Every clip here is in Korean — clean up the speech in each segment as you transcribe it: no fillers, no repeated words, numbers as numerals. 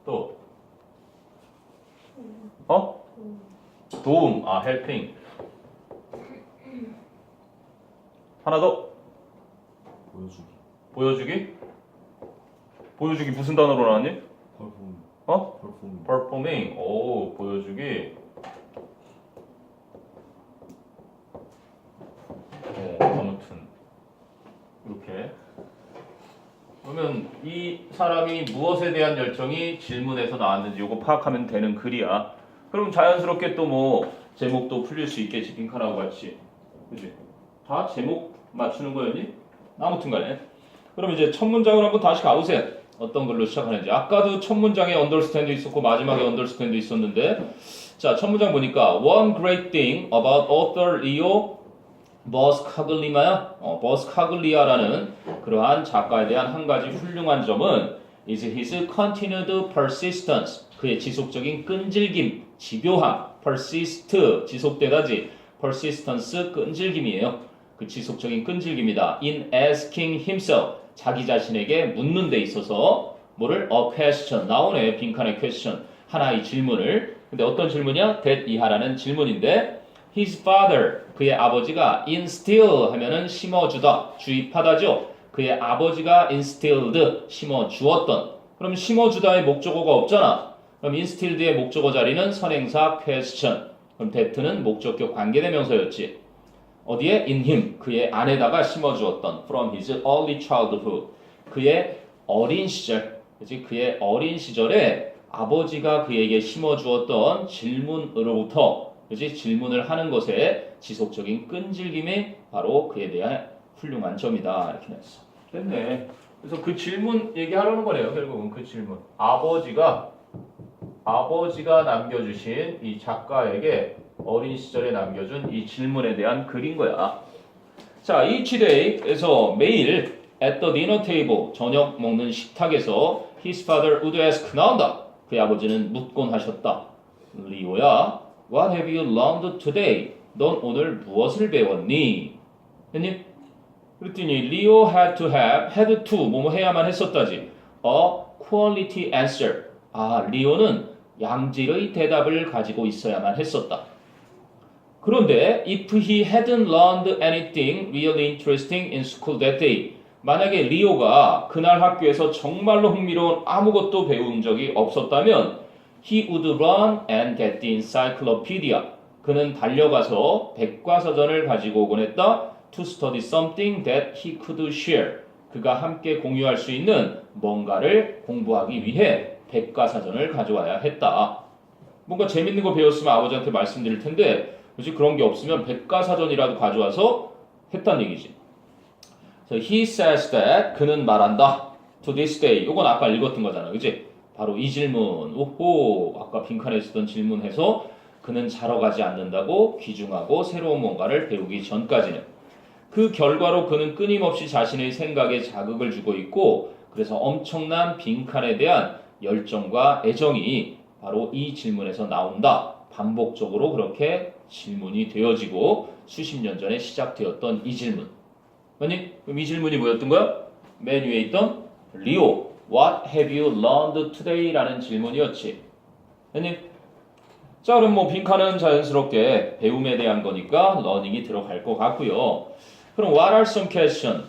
또 도움. helping. 하나 더. 보여주기. 보여주기. 보여주기 무슨 단어로 나왔니? perform. performing. 오, 보여주기. 아무튼 이렇게. 그러면 이 사람이 무엇에 대한 열정이 질문에서 나왔는지 요거 파악하면 되는 글이야. 그럼 자연스럽게 또 뭐 제목도 풀릴 수 있겠지. 빈칸하고 같이. 그치? 다 제목 맞추는 거였니? 아무튼 간에. 그럼 이제 첫 문장을 한번 다시 가보세요. 어떤 걸로 시작하는지. 아까도 첫 문장에 understand 있었고 마지막에 understand 있었는데, 자, 첫 문장 보니까 one great thing about author Leo 버스카글리마야. 버스카글리아라는 그러한 작가에 대한 한 가지 훌륭한 점은 is his continued persistence. 그의 지속적인 끈질김, 집요함. persist 지속되다지. persistence 끈질김이에요. 그 지속적인 끈질김이다. in asking himself 자기 자신에게 묻는 데 있어서 뭐를 a question 나오네. 빈칸의 question 하나의 질문을. 근데 어떤 질문이야? that 이하라는 질문인데 his father 그의 아버지가 instill 하면은 심어주다 주입하다죠. 그의 아버지가 instilled 심어주었던. 그럼 심어주다의 목적어가 없잖아. 그럼 instilled의 목적어 자리는 선행사 question. 그럼 that는 목적격 관계대명사였지. 어디에? in him 그의 안에다가 심어주었던 from his early childhood 그의 어린 시절 그치? 그의 어린 시절에 아버지가 그에게 심어주었던 질문으로부터 그치? 질문을 하는 것에 지속적인 끈질김이 바로 그에 대한 훌륭한 점이다 이렇게 했어. 됐네. 그래서 그 질문 얘기하려는 거네요. 결국은 그 질문. 아버지가 남겨주신 이 작가에게 어린 시절에 남겨준 이 질문에 대한 글인 거야. 자, each day에서 매일 at the dinner table 저녁 먹는 식탁에서 his father would ask 나온다. 그의 아버지는 묻곤 하셨다. 리오야, what have you learned today? 넌 오늘 무엇을 배웠니? 했니? 그랬더니 리오 had to 뭐뭐 해야만 했었다지. a quality answer. 리오는 양질의 대답을 가지고 있어야만 했었다. 그런데 if he hadn't learned anything really interesting in school that day 만약에 리오가 그날 학교에서 정말로 흥미로운 아무것도 배운 적이 없었다면 he would run and get the encyclopedia 그는 달려가서 백과사전을 가지고 오곤 했다 to study something that he could share 그가 함께 공유할 수 있는 뭔가를 공부하기 위해 백과사전을 가져와야 했다. 뭔가 재밌는 거 배웠으면 아버지한테 말씀드릴 텐데 그렇지 그런 게 없으면 백과사전이라도 가져와서 했단 얘기지. So he says that 그는 말한다. To this day. 이건 아까 읽었던 거잖아. 그치? 바로 이 질문. 오호. 아까 빈칸에 쓰던 질문해서 그는 자러 가지 않는다고 귀중하고 새로운 뭔가를 배우기 전까지는. 그 결과로 그는 끊임없이 자신의 생각에 자극을 주고 있고 그래서 엄청난 빈칸에 대한 열정과 애정이 바로 이 질문에서 나온다. 반복적으로 그렇게 질문이 되어지고 수십 년 전에 시작되었던 이 질문. 아니, 그럼 이 질문이 뭐였던 거야? 맨 위에 있던 리오, what have you learned today? 라는 질문이었지. 아니, 자, 그럼 뭐 빈칸은 자연스럽게 배움에 대한 거니까 learning이 들어갈 것 같고요. 그럼 what are some questions?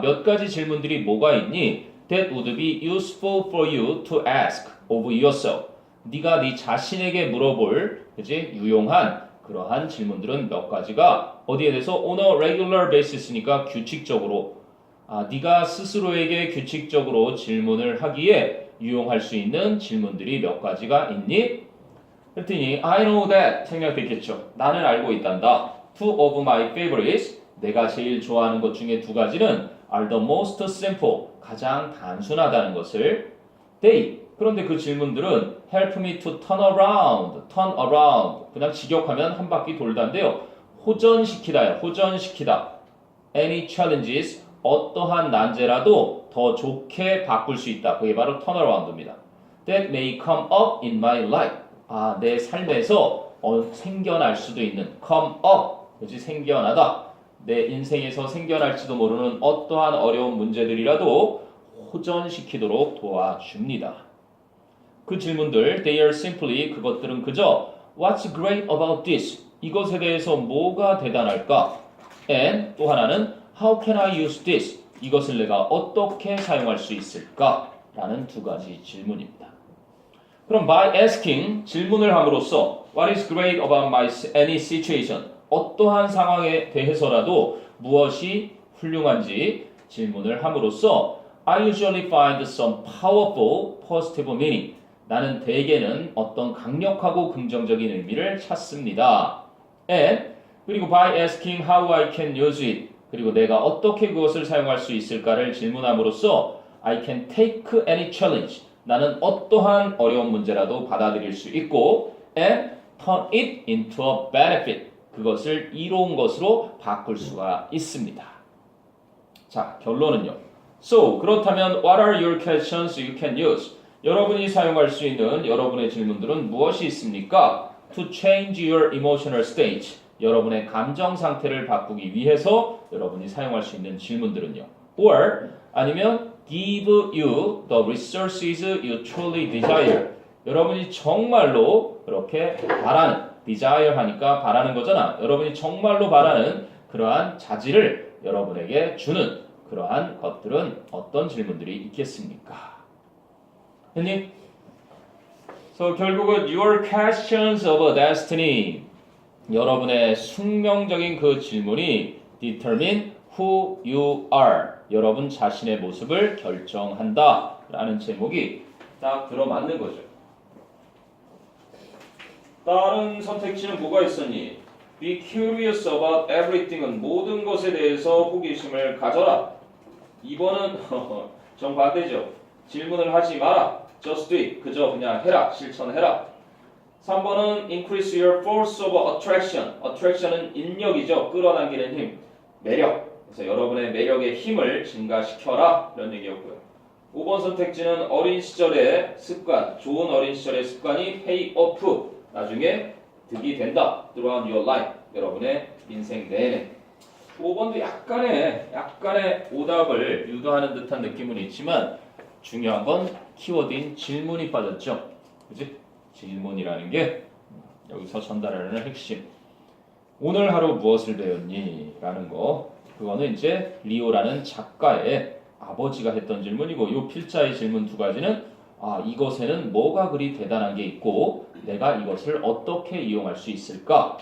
몇 가지 질문들이 뭐가 있니? That would be useful for you to ask of yourself. 네가 네 자신에게 물어볼, 그지? 유용한 그러한 질문들은 몇 가지가 어디에 대해서 on a regular basis니까 규칙적으로 네가 스스로에게 규칙적으로 질문을 하기에 유용할 수 있는 질문들이 몇 가지가 있니? 그랬더니 I know that 생략됐겠죠. 나는 알고 있단다. Two of my favorites 내가 제일 좋아하는 것 중에 두 가지는 are the most simple 가장 단순하다는 것을 they 그런데 그 질문들은 help me to turn around 그냥 직역하면 한 바퀴 돌다인데요. 호전시키다요. 호전시키다. Any challenges 어떠한 난제라도 더 좋게 바꿀 수 있다. 그게 바로 turn around입니다. That may come up in my life. 내 삶에서 생겨날 수도 있는 come up 그렇지 생겨나다. 내 인생에서 생겨날지도 모르는 어떠한 어려운 문제들이라도 호전시키도록 도와줍니다. 그 질문들 they are simply 그것들은 그저 What's great about this? 이것에 대해서 뭐가 대단할까? And 또 하나는 How can I use this? 이것을 내가 어떻게 사용할 수 있을까? 라는 두 가지 질문입니다. 그럼 by asking 질문을 함으로써 What is great about my any situation? 어떠한 상황에 대해서라도 무엇이 훌륭한지 질문을 함으로써 I usually find some powerful positive meaning. 나는 대개는 어떤 강력하고 긍정적인 의미를 찾습니다. And 그리고 by asking how I can use it. 그리고 내가 어떻게 그것을 사용할 수 있을까를 질문함으로써 I can take any challenge. 나는 어떠한 어려운 문제라도 받아들일 수 있고 and turn it into a benefit. 그것을 이로운 것으로 바꿀 수가 있습니다. 자, 결론은요. So, 그렇다면 what are your questions you can use? 여러분이 사용할 수 있는 여러분의 질문들은 무엇이 있습니까? To change your emotional state. 여러분의 감정 상태를 바꾸기 위해서 여러분이 사용할 수 있는 질문들은요. Or 아니면 give you the resources you truly desire. 여러분이 정말로 그렇게 바라는 desire 하니까 바라는 거잖아. 여러분이 정말로 바라는 그러한 자질을 여러분에게 주는 그러한 것들은 어떤 질문들이 있겠습니까? 했니? So 결국은 your questions of destiny. 여러분의 숙명적인 그 질문이 determine who you are. 여러분 자신의 모습을 결정한다. 라는 제목이 딱 들어맞는 거죠. 다른 선택지는 뭐가 있었니? Be curious about everything은 모든 것에 대해서 호기심을 가져라. 2번은 정반대죠. 질문을 하지 마라. Just do it. 그저 그냥 해라. 실천해라. 3번은 increase your force of attraction. attraction은 인력이죠. 끌어당기는 힘. 매력. 그래서 여러분의 매력의 힘을 증가시켜라. 이런 얘기였고요. 5번 선택지는 어린 시절의 습관. 좋은 어린 시절의 습관이 pay off. 나중에 득이 된다. throughout your life. 여러분의 인생 내내. 5번도 약간의 오답을 유도하는 듯한 느낌은 있지만 중요한 건 키워드인 질문이 빠졌죠. 그치? 질문이라는 게 여기서 전달하는 핵심. 오늘 하루 무엇을 배웠니? 라는 거. 그거는 이제 리오라는 작가의 아버지가 했던 질문이고 이 필자의 질문 두 가지는 이것에는 뭐가 그리 대단한 게 있고 내가 이것을 어떻게 이용할 수 있을까?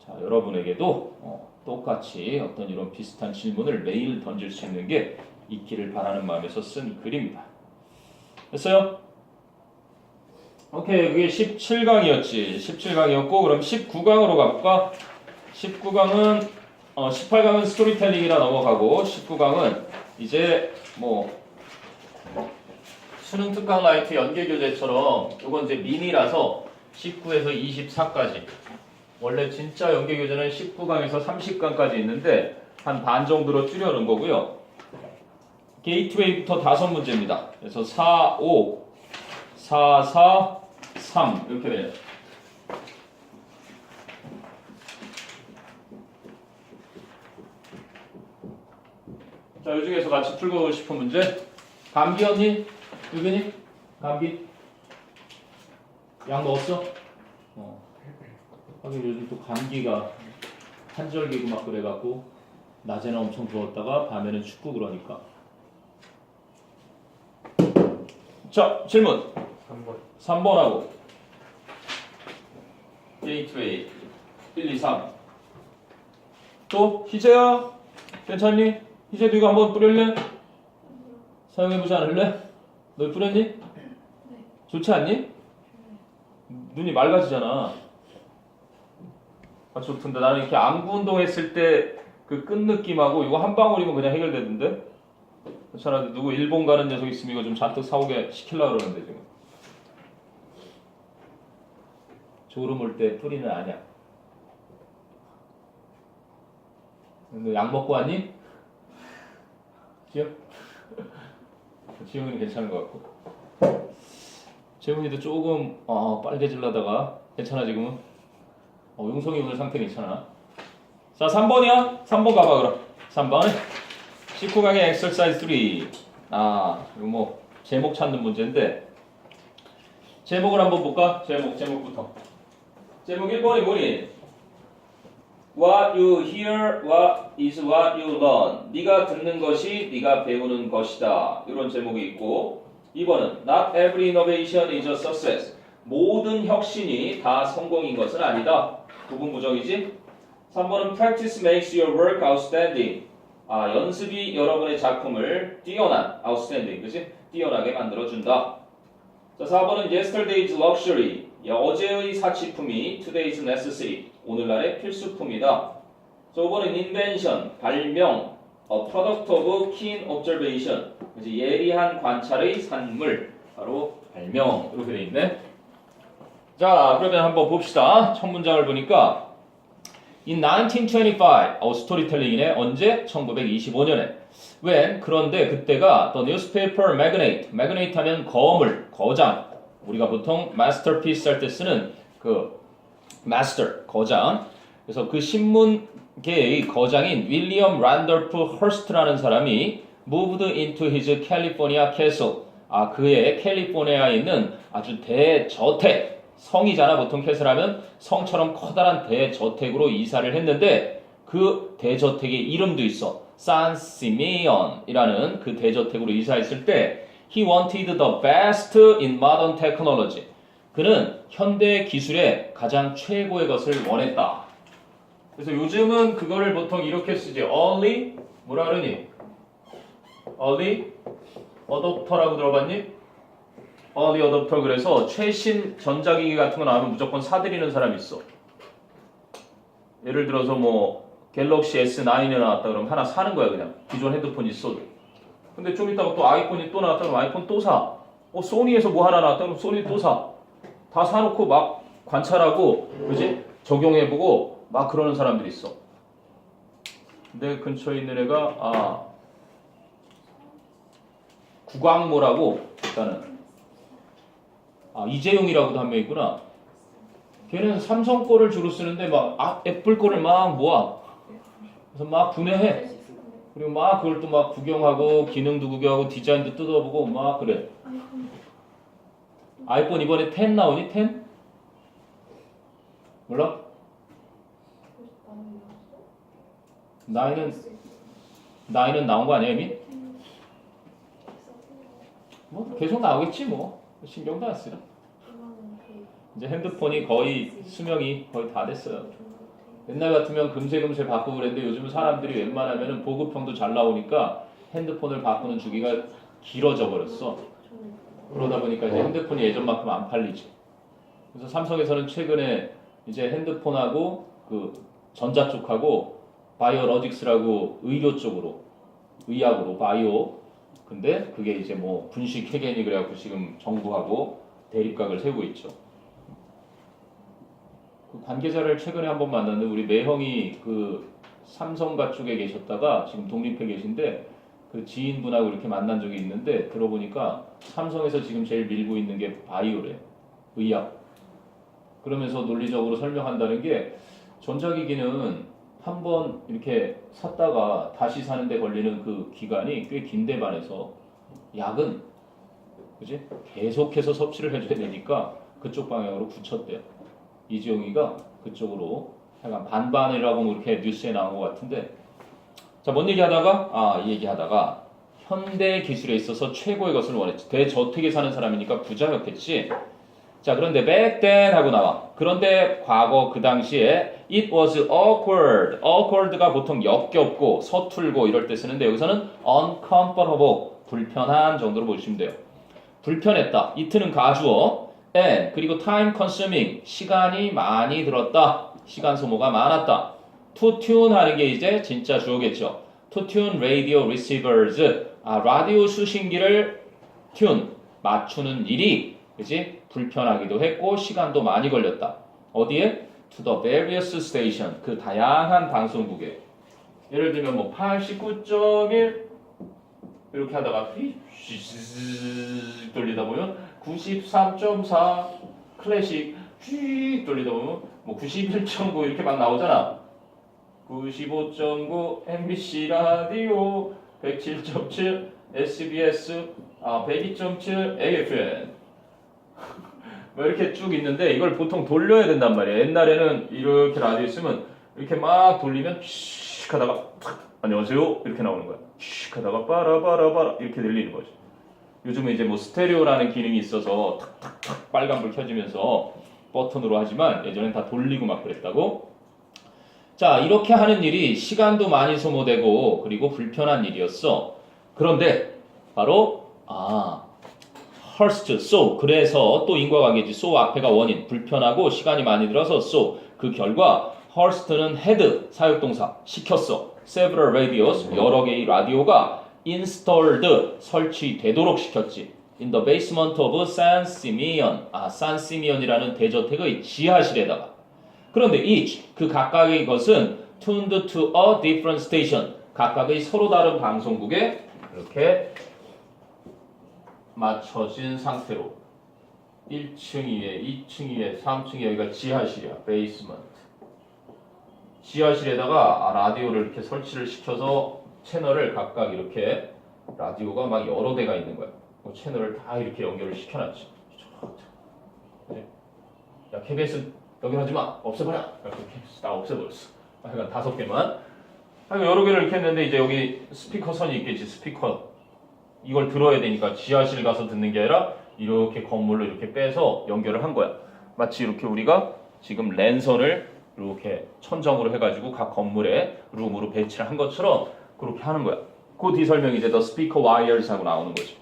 자, 여러분에게도 똑같이 어떤 이런 비슷한 질문을 매일 던질 수 있는 게 있기를 바라는 마음에서 쓴 글입니다. 됐어요? 오케이, 그게 17강이었지. 17강이었고 그럼 19강으로 가볼까? 19강은 18강은 스토리텔링이라 넘어가고 19강은 이제 수능 특강 라이트 연계 교재처럼 이건 이제 미니라서 19에서 24까지. 원래 진짜 연계 교재는 19강에서 30강까지 있는데 한 반 정도로 줄여놓은 거고요. 게이트웨이부터 5문제입니다. 그래서 4, 5, 4, 4, 3 이렇게 돼요. 자, 이 중에서 같이 풀고 싶은 문제. 감기였니? 유빈이? 감기? 약 먹었어? 하긴 요즘 또 감기가 한절기고 막 그래갖고 낮에는 엄청 더웠다가 밤에는 춥고 그러니까. 자, 질문 3번하고 게이트웨이 1, 2, 3 또 희재야 괜찮니? 희재도 이거 한번 뿌릴래? 사용해보지 않을래? 너 뿌렸니? 네. 좋지 않니? 눈이 맑아지잖아. 좋던데 나는 이렇게 안구 운동했을 때 그 끈 느낌하고 이거 한 방울이면 그냥 해결되던데? 괜찮아. 누구 일본 가는 녀석 있으면 이거 좀 잔뜩 사오게 시키려고 그러는데 지금. 졸음 올 때 뿌리는 아니야. 너 약 먹고 왔니? 지영? 지영이는 괜찮은 것 같고. 재훈이도 조금 빨개지려다가 괜찮아 지금은? 용성이 오늘 상태 괜찮아. 자, 3번이야? 3번 가봐 그럼. 3번 19강의 exercise 3. 이거 제목 찾는 문제인데 제목을 한번 볼까? 제목부터. 제목 1번이 뭐니? What you hear is what you learn. 네가 듣는 것이 네가 배우는 것이다. 이런 제목이 있고 2번은 Not every innovation is a success. 모든 혁신이 다 성공인 것은 아니다. 부분부정이지? 3번은 Practice makes your work outstanding. 연습이 여러분의 작품을 뛰어난, outstanding, 그치? 뛰어나게 만들어준다. 자, 4번은 Yesterday's luxury. 어제의 사치품이 Today's necessary. 오늘날의 필수품이다. 자, 5번은 Invention, 발명, a product of keen observation. 그치? 예리한 관찰의 산물. 바로 발명. 이렇게 돼 있네. 자, 그러면 한번 봅시다. 첫 문장을 보니까 In 1925, 스토리텔링이네. 언제? 1925년에. When? 그런데 그때가 the newspaper magnate. magnate 하면 거물, 거장. 우리가 보통 masterpiece 할 때 쓰는 그 master, 거장. 그래서 그 신문계의 거장인 윌리엄 란돌프 허스트라는 사람이 moved into his California castle. 그의 캘리포니아에 있는 아주 대저택. 성이잖아. 보통 캐슬하면 성처럼 커다란 대저택으로 이사를 했는데 그 대저택의 이름도 있어. San Simeon이라는 그 대저택으로 이사했을 때 He wanted the best in modern technology. 그는 현대 기술의 가장 최고의 것을 원했다. 그래서 요즘은 그거를 보통 이렇게 쓰지. Early 뭐라 그러니? Early adopter라고 들어봤니? early adopter. 그래서 최신 전자기기 같은 거 나오면 무조건 사들이는 사람이 있어. 예를 들어서 뭐 갤럭시 S9이 나왔다 그러면 하나 사는 거야. 그냥 기존 핸드폰 있어도. 근데 좀 이따가 또 아이폰이 또 나왔다 그러면 아이폰 또 사. 소니에서 뭐 하나 나왔다 그러면 소니 또 사. 다 사놓고 막 관찰하고 그지? 적용해보고 막 그러는 사람들이 있어. 내 근처에 있는 애가 구광모라고 일단은 이재용이라고도 한 명 있구나. 걔는 삼성 거를 주로 쓰는데 막 애플 거를 막 모아. 그래서 막 분해해. 그리고 막 그걸 또 막 구경하고 기능도 구경하고 디자인도 뜯어보고 막 그래. 아이폰 이번에 10 나오니? 10? 몰라? 나이는 나온 거 아니야 이미? 뭐 계속 나오겠지 뭐. 신경도 안 쓰라. 이제 핸드폰이 거의 수명이 거의 다 됐어요. 옛날 같으면 금세 바꾸고 그랬는데 요즘 사람들이 웬만하면 보급형도 잘 나오니까 핸드폰을 바꾸는 주기가 길어져 버렸어. 그러다 보니까 이제 핸드폰이 예전만큼 안 팔리지. 그래서 삼성에서는 최근에 이제 핸드폰하고 그 전자 쪽하고 바이오로직스라고 의료 쪽으로 의학으로 바이오. 근데 그게 이제 뭐 분식 회계니 그래갖고 지금 정부하고 대립각을 세우고 있죠. 그 관계자를 최근에 한번 만났는데 우리 매형이 그 삼성가 쪽에 계셨다가 지금 독립해 계신데 그 지인분하고 이렇게 만난 적이 있는데 들어보니까 삼성에서 지금 제일 밀고 있는 게 바이오래. 의학. 그러면서 논리적으로 설명한다는 게 전자기기는 한번 이렇게 샀다가 다시 사는데 걸리는 그 기간이 꽤 긴데 반해서 약은 그지? 계속해서 섭취를 해줘야 되니까 그쪽 방향으로 굳혔대요. 이지용이가 그쪽으로 약간 반반이라고 뭐 이렇게 뉴스에 나온 것 같은데 자, 뭔 얘기하다가 이 얘기하다가 현대 기술에 있어서 최고의 것을 원했지. 대저택에 사는 사람이니까 부자였겠지. 자, 그런데 back then 하고 나와. 그런데 과거 그 당시에 it was awkward. awkward가 보통 역겹고 서툴고 이럴 때 쓰는데 여기서는 uncomfortable. 불편한 정도로 보시면 돼요. 불편했다. it는 가주어. and 그리고 time consuming. 시간이 많이 들었다. 시간 소모가 많았다. to tune 하는 게 이제 진짜 주어겠죠. to tune radio receivers. 라디오 수신기를 tune 맞추는 일이 그지? 불편하기도 했고 시간도 많이 걸렸다. 어디에? To the various station. 그 다양한 방송국에. 예를 들면 뭐 89.1 이렇게 하다가 돌리다 보면 93.4 클래식 돌리다 보면 뭐 91.9 이렇게 막 나오잖아. 95.9 MBC 라디오 107.7 SBS 102.7 AFM 뭐 이렇게 쭉 있는데 이걸 보통 돌려야 된단 말이에요. 옛날에는 이렇게 라디오 있으면 이렇게 막 돌리면 슉 하다가 탁 안녕하세요 이렇게 나오는 거야. 슉 하다가 빠라바라바라 이렇게 들리는 거죠. 요즘은 이제 뭐 스테레오라는 기능이 있어서 탁탁탁 빨간불 켜지면서 버튼으로 하지만 예전엔 다 돌리고 막 그랬다고. 자, 이렇게 하는 일이 시간도 많이 소모되고 그리고 불편한 일이었어. 그런데 바로 Hearst, so 그래서 또 인과관계지. so 앞에가 원인, 불편하고 시간이 많이 들어서 so 그 결과 Hearst는 had 사역동사 시켰어. several radios 여러 개의 라디오가 installed 설치되도록 시켰지. in the basement of San Simeon San Simeon이라는 대저택의 지하실에다가. 그런데 each 그 각각의 것은 tuned to a different station 각각의 서로 다른 방송국에 이렇게 맞춰진 상태로 1층 위에, 2층 위에, 3층 여기가 지하실이야. 베이스먼트. 지하실에다가 라디오를 이렇게 설치를 시켜서 채널을 각각 이렇게 라디오가 막 여러 대가 있는 거야. 그 채널을 다 이렇게 연결을 시켜놨지. 야, KBS 연결하지 마. 없애버려. 이렇게 다 없애버렸어. 하여간 5개만. 여러 개를 이렇게 했는데 이제 여기 스피커 선이 있겠지. 스피커. 이걸 들어야 되니까 지하실 가서 듣는 게 아니라 이렇게 건물로 이렇게 빼서 연결을 한 거야. 마치 이렇게 우리가 지금 랜선을 이렇게 천정으로 해가지고 각 건물에 룸으로 배치를 한 것처럼 그렇게 하는 거야. 그 뒤 설명이 이제 The Speaker Wires 하고 나오는 거지.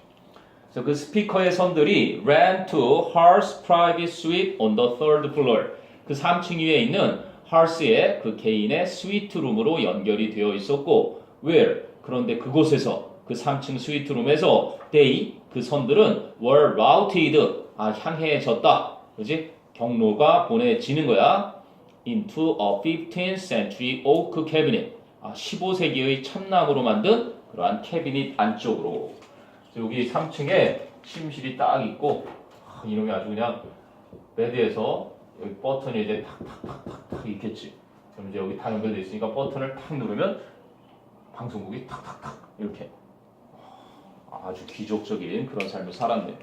그래서 그 스피커의 선들이 ran to Har's private suite on the third floor. 그 3층 위에 있는 Har's,의 그 개인의 스위트 룸으로 연결이 되어 있었고, where 그런데 그곳에서 그 3층 스위트룸에서 they 그 선들은 were routed 향해졌다. 그지? 경로가 보내지는 거야. into a 15th century oak cabinet. 15세기의 참나무로 만든 그러한 캐비닛 안쪽으로. 여기 3층에 침실이 딱 있고 이놈이 아주 그냥 베드에서 여기 버튼이 이제 탁탁탁탁탁 있겠지. 그럼 이제 여기 다 연결돼 있으니까 버튼을 탁 누르면 방송국이 탁탁탁 이렇게. 아주 귀족적인 그런 삶을 살았네요.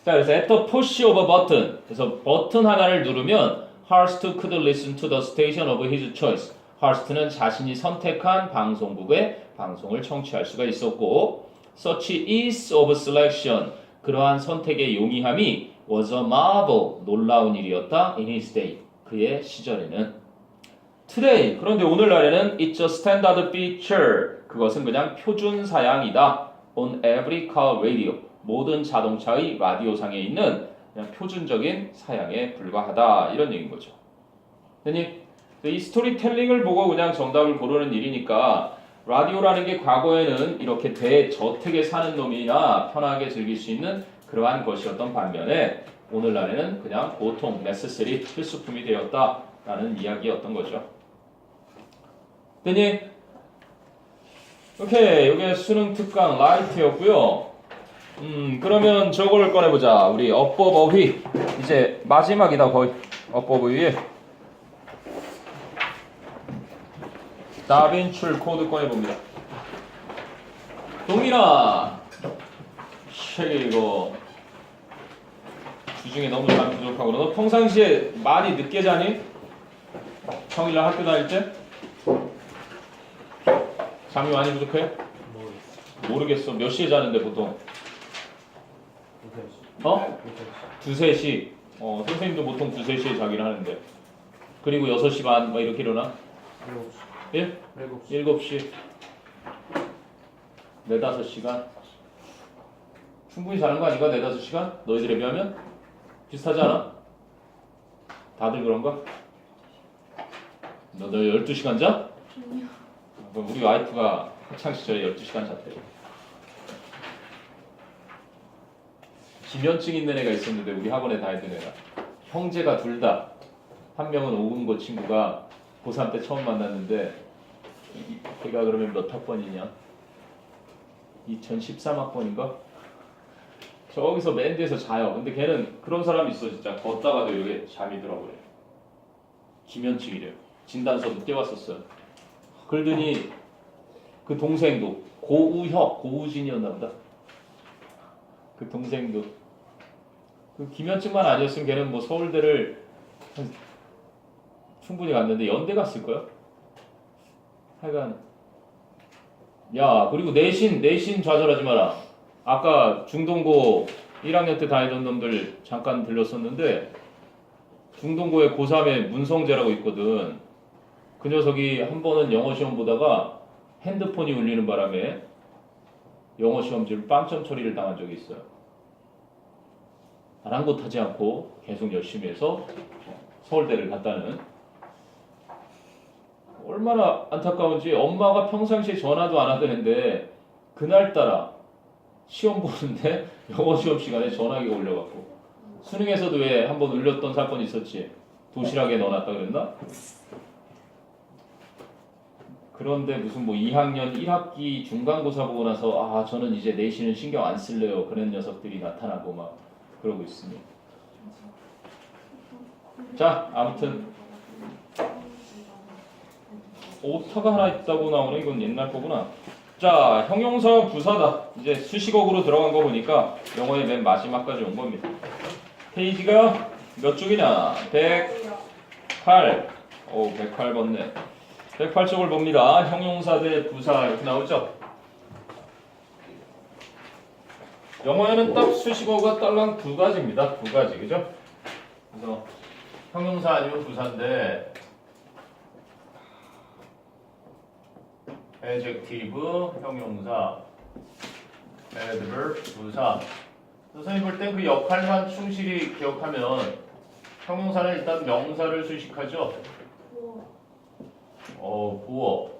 자, 그래서 at the push of a button. 그래서 버튼 하나를 누르면 Hearst could listen to the station of his choice. Hearst는 자신이 선택한 방송국의 방송을 청취할 수가 있었고, such ease of selection. 그러한 선택의 용이함이 was a marvel. 놀라운 일이었다. in his day. 그의 시절에는. Today. 그런데 오늘날에는 it's a standard feature. 그것은 그냥 표준 사양이다. on every car radio. 모든 자동차의 라디오상에 있는 그냥 표준적인 사양에 불과하다. 이런 얘기인 거죠. 됐니? 이 스토리텔링을 보고 그냥 정답을 고르는 일이니까 라디오라는 게 과거에는 이렇게 대저택에 사는 놈이나 편하게 즐길 수 있는 그러한 것이었던 반면에 오늘날에는 그냥 보통 necessary 필수품이 되었다라는 이야기였던 거죠. 됐니? 오케이, 이게 수능 특강 라이트였고요. 그러면 저걸 꺼내보자. 우리 어법 어휘. 이제 마지막이다 거의. 어법 어휘에 다빈출 코드 꺼내봅니다. 동민아, 이거 주중에 너무 잠 부족하고 너 평상시에 많이 늦게 자니? 평일날 학교 다닐 때? 잠이 많이 부족해? 모르겠어. 몇 시에 자는데 보통? 2-3시. 선생님도 보통 2-3시에 자기를 하는데. 그리고 6시 반 막 이렇게 일어나? 7시. 7시. 4-5시간. 충분히 자는 거 아닌가? 4-5시간? 너희들에 비하면? 비슷하지 않아? 다들 그런가? 너 12시간 자? 우리 와이프가 학창시절에 12시간 잤대요. 기면증 있는 애가 있었는데 우리 학원에 다니던 애가 형제가 둘 다 한 명은 오금고 친구가 고3 때 처음 만났는데 걔가 그러면 몇 학번이냐? 2013학번인가? 저기서 맨 뒤에서 자요. 근데 걔는 그런 사람이 있어 진짜 걷다가도 이렇게 잠이 들어버려. 기면증이래요. 진단서도 떼왔었어요. 그러더니 그 동생도 고우혁, 고우진이었나 보다. 그 동생도 그 김현증만 아니었으면 걔는 뭐 서울대를 충분히 갔는데 연대 갔을 거야. 하여간 야 그리고 내신 좌절하지 마라. 아까 중동고 1학년 때 다니던 놈들 잠깐 들렸었는데 중동고에 고3에 문성재라고 있거든. 그 녀석이 한 번은 영어 시험 보다가 핸드폰이 울리는 바람에 영어 시험지를 빵점 처리를 당한 적이 있어요. 아랑곳하지 않고 계속 열심히 해서 서울대를 갔다는. 얼마나 안타까운지 엄마가 평상시에 전화도 안 하더는데 그날따라 시험 보는데 영어 시험 시간에 전화기가 울려갖고 수능에서도 왜 한번 울렸던 사건이 있었지. 도시락에 넣어놨다 그랬나? 그런데 무슨 뭐 2학년 1학기 중간고사 보고 나서 아 저는 이제 내신은 신경 안 쓸래요 그런 녀석들이 나타나고 막 그러고 있습니다. 자 아무튼 오타가 하나 있다고 나오네. 이건 옛날 거구나. 자 형용사 부사다. 이제 수식어구로 들어간 거 보니까 영어의 맨 마지막까지 온 겁니다. 페이지가 몇 쪽이냐? 108. 108번네. 108쪽을 봅니다. 형용사 대 부사 이렇게 나오죠? 영어에는 딱 수식어가 딸랑 두 가지입니다. 두 가지, 그죠? 그래서 형용사 아니면 부사인데 adjective 형용사, adverb 부사. 선생님 볼 땐 그 역할만 충실히 기억하면 형용사는 일단 명사를 수식하죠. 보어.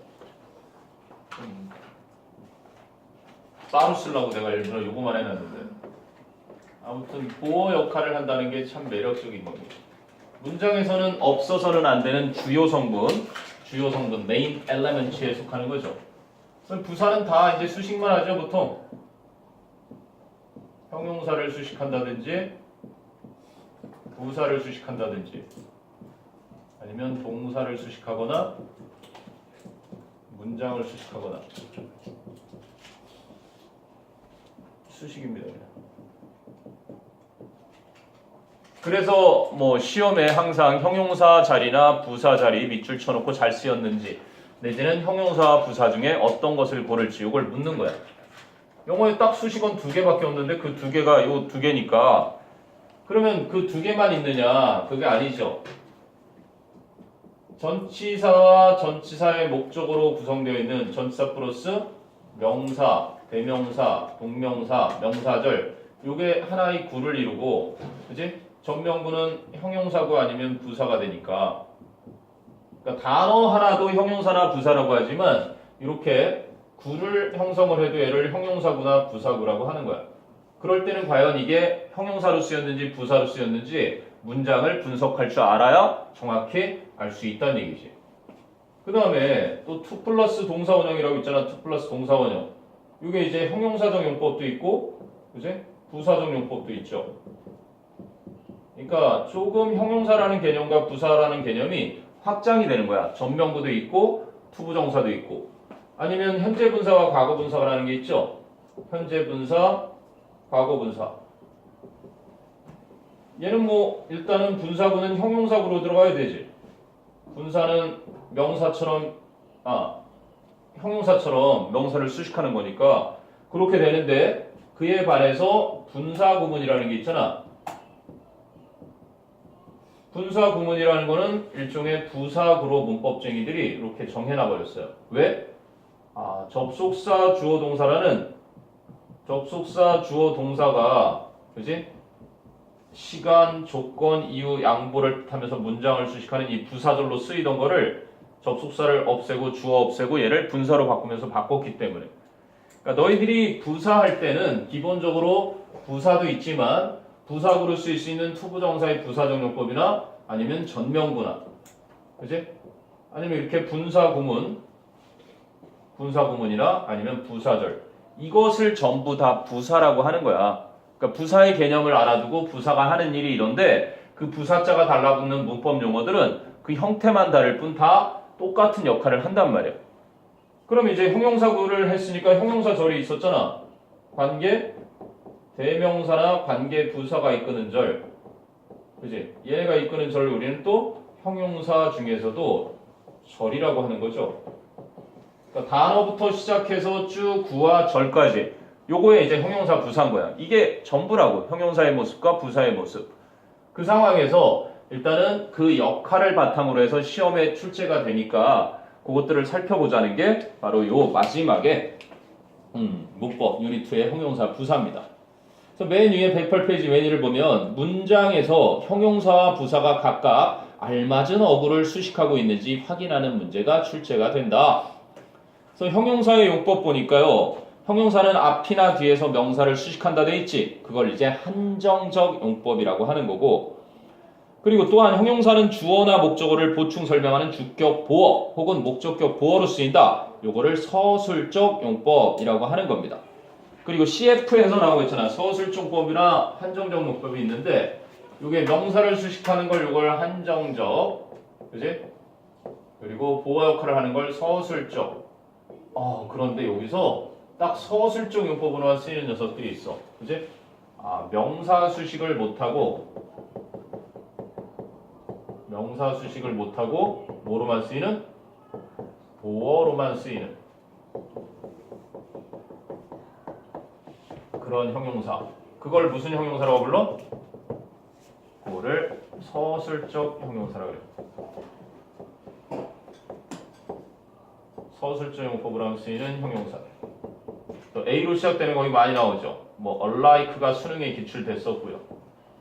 따로 쓰려고 내가 일부러 요거만 해놨는데 아무튼 보어 역할을 한다는 게 참 매력적인 겁니다. 문장에서는 없어서는 안 되는 주요 성분 메인 엘레먼트에 속하는 거죠. 부사는 다 이제 수식만 하죠. 보통 형용사를 수식한다든지 부사를 수식한다든지 아니면 동사를 수식하거나 문장을 수식하거나 수식입니다. 그래서 뭐 시험에 항상 형용사 자리나 부사 자리 밑줄 쳐놓고 잘 쓰였는지 내지는 형용사와 부사 중에 어떤 것을 고를지 이걸 묻는 거야. 영어에 딱 수식어는 두 개밖에 없는데 그 두 개가 요 두 개니까 그러면 그 두 개만 있느냐? 그게 아니죠. 전치사와 전치사의 목적으로 구성되어 있는 전치사 플러스 명사, 대명사, 동명사, 명사절 요게 하나의 구를 이루고 그지? 전명구는 형용사구 아니면 부사가 되니까 그러니까 단어 하나도 형용사나 부사라고 하지만 이렇게 구를 형성을 해도 얘를 형용사구나 부사구라고 하는 거야. 그럴 때는 과연 이게 형용사로 쓰였는지 부사로 쓰였는지 문장을 분석할 줄 알아야 정확히 알 수 있다는 얘기지. 그 다음에 또 to 플러스 동사원형이라고 있잖아. to 플러스 동사원형. 이게 이제 형용사적 용법도 있고 그지? 부사적 용법도 있죠. 그러니까 조금 형용사라는 개념과 부사라는 개념이 확장이 되는 거야. 전명구도 있고 투부정사도 있고 아니면 현재 분사와 과거 분사라는 게 있죠. 현재 분사, 과거 분사. 얘는 뭐 일단은 분사구는 형용사구로 들어가야 되지. 분사는 형용사처럼 명사를 수식하는 거니까 그렇게 되는데 그에 반해서 분사구문이라는 게 있잖아. 분사구문이라는 거는 일종의 부사구로 문법쟁이들이 이렇게 정해놔 버렸어요. 왜? 접속사 주어 동사라는 접속사 주어 동사가 그지? 시간, 조건, 이유, 양보를 뜻하면서 문장을 수식하는 이 부사절로 쓰이던 거를 접속사를 없애고 주어 없애고 얘를 분사로 바꾸면서 바꿨기 때문에 그러니까 너희들이 부사할 때는 기본적으로 부사도 있지만 부사구로 쓰일 수 있는 투부정사의 부사적 용법이나 아니면 전명구나 그지? 아니면 이렇게 분사구문이나 아니면 부사절 이것을 전부 다 부사라고 하는 거야. 그러니까 부사의 개념을 알아두고 부사가 하는 일이 이런데 그 부사자가 달라붙는 문법 용어들은 그 형태만 다를 뿐 다 똑같은 역할을 한단 말이야. 그럼 이제 형용사구를 했으니까 형용사절이 있었잖아. 관계, 대명사나 관계 부사가 이끄는 절, 그지? 얘가 이끄는 절을 우리는 또 형용사 중에서도 절이라고 하는 거죠. 그러니까 단어부터 시작해서 쭉 구와 절까지 요거에 이제 형용사 부사인 거야. 이게 전부라고. 형용사의 모습과 부사의 모습. 그 상황에서 일단은 그 역할을 바탕으로 해서 시험에 출제가 되니까 그것들을 살펴보자는 게 바로 요 마지막에 문법 유닛 2의 형용사 부사입니다. 그래서 맨 위에 108페이지 맨 위를 보면 문장에서 형용사와 부사가 각각 알맞은 어구를 수식하고 있는지 확인하는 문제가 출제가 된다. 그래서 형용사의 용법 보니까요. 형용사는 앞이나 뒤에서 명사를 수식한다 돼 있지. 그걸 이제 한정적 용법이라고 하는 거고, 그리고 또한 형용사는 주어나 목적어를 보충 설명하는 주격 보어 혹은 목적격 보어로 쓰인다. 요거를 서술적 용법이라고 하는 겁니다. 그리고 CF에서 나오고 있잖아. 서술적법이나 한정적 용법이 있는데 요게 명사를 수식하는 걸 요걸 한정적, 그지? 그리고 보어 역할을 하는 걸 서술적. 그런데 여기서 딱 서술적 용법으로만 쓰이는 녀석들이 있어. 그지? 명사 수식을 못하고 뭐로만 쓰이는? 보어로만 쓰이는 그런 형용사. 그걸 무슨 형용사라고 불러? 그거를 서술적 형용사라고 그래. 서술적 용법으로 쓰이는 형용사. 또 A로 시작되는 거 여기 많이 나오죠. 뭐 alike가 수능에 기출됐었고요.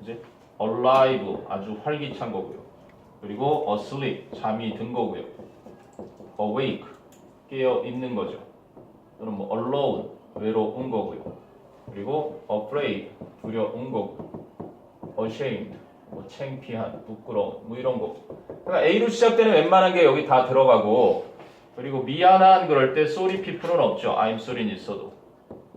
그지? alive 아주 활기찬 거고요. 그리고 asleep 잠이 든 거고요. awake 깨어 있는 거죠. 또는 뭐 alone 외로운 거고요. 그리고 afraid 두려운 거고, ashamed 뭐 창피한, 부끄러운 뭐 이런 거. 그러니까 A로 시작되는 웬만한 게 여기 다 들어가고, 그리고 미안한 그럴 때 sorry people은 없죠. I'm sorry는 있어도.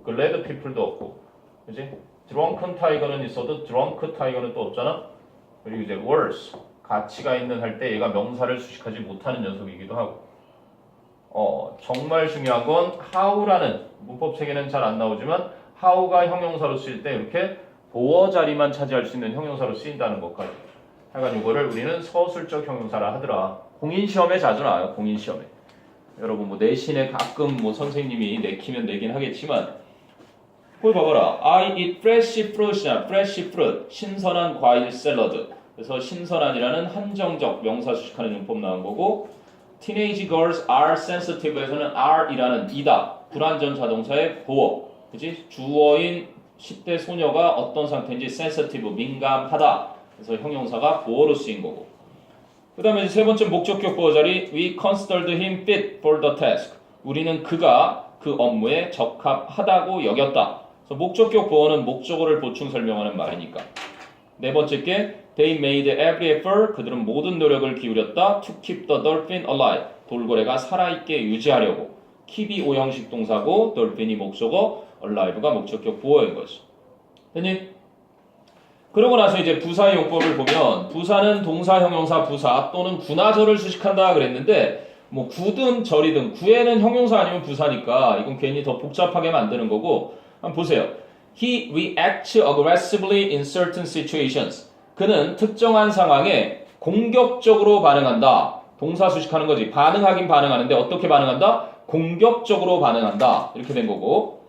glad people도 없고, 그지? drunken tiger는 있어도 drunk tiger는 또 없잖아. 그리고 이제 worse 가치가 있는 할 때 얘가 명사를 수식하지 못하는 녀석이기도 하고. 정말 중요한 건 how라는 문법 체계는 잘 안 나오지만 how가 형용사로 쓰일 때 이렇게 보어 자리만 차지할 수 있는 형용사로 쓰인다는 것까지. 하여간 이거를 우리는 서술적 형용사라 하더라. 공인시험에 자주 나와요. 공인시험에. 여러분 뭐 내신에 가끔 뭐 선생님이 내키면 내긴 하겠지만, 그걸 봐봐라. I eat fresh fruit이나 fresh fruit 신선한 과일 샐러드. 그래서 신선한이라는 한정적 명사 수식하는 용법 나온 거고, teenage girls are sensitive에서는 are이라는 이다 불완전 자동사의 보어, 그지? 주어인 10대 소녀가 어떤 상태인지 sensitive 민감하다. 그래서 형용사가 보어로 쓰인 거고. 그 다음에 세 번째 목적격 보어 자리, we considered him fit for the task. 우리는 그가 그 업무에 적합하다고 여겼다. 그래서 목적격 보어는 목적어를 보충 설명하는 말이니까. 네 번째 게 they made every effort. 그들은 모든 노력을 기울였다. to keep the dolphin alive. 돌고래가 살아있게 유지하려고. keep이 오형식 동사고 dolphin이 목적어, alive가 목적격 보어인 거지. 됐니? 그러고 나서 이제 부사의 용법을 보면, 부사는 동사, 형용사, 부사 또는 구나절을 수식한다 그랬는데, 뭐 구든 절이든 구에는 형용사 아니면 부사니까 이건 괜히 더 복잡하게 만드는 거고. 한번 보세요. He reacts aggressively in certain situations. 그는 특정한 상황에 공격적으로 반응한다. 동사 수식하는 거지. 반응하긴 반응하는데 어떻게 반응한다? 공격적으로 반응한다. 이렇게 된 거고.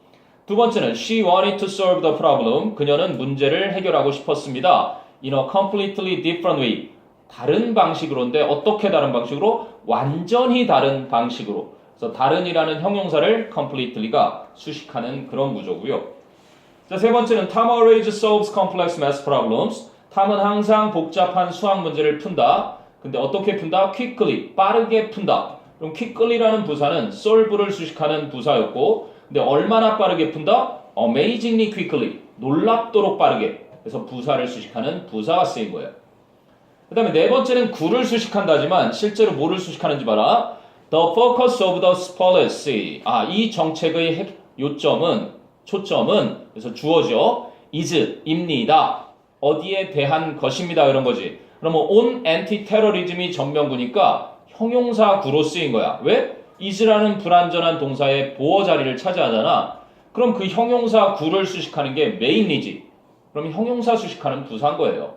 두 번째는 she wanted to solve the problem. 그녀는 문제를 해결하고 싶었습니다. In a completely different way. 다른 방식으로인데 어떻게 다른 방식으로? 완전히 다른 방식으로. 그래서 다른이라는 형용사를 completely가 수식하는 그런 구조고요. 자, 세 번째는 Tom always solves complex math problems. 탐은 항상 복잡한 수학 문제를 푼다. 근데 어떻게 푼다? quickly, 빠르게 푼다. 그럼 quickly라는 부사는 solve를 수식하는 부사였고, 근데 얼마나 빠르게 푼다? amazingly quickly, 놀랍도록 빠르게. 그래서 부사를 수식하는 부사가 쓰인 거예요. 그 다음에 네 번째는 구를 수식한다지만 실제로 뭐를 수식하는지 봐라. The focus of the policy. 이 정책의 초점은 그래서 주어죠. is, 입니다. 어디에 대한 것입니다. 이런 거지. 그러면 on anti-terrorism이 전면구니까 형용사 구로 쓰인 거야. 왜? is라는 불완전한 동사의 보어 자리를 차지하잖아. 그럼 그 형용사 구를 수식하는 게 main이지. 그럼 형용사 수식하는 부사인 거예요.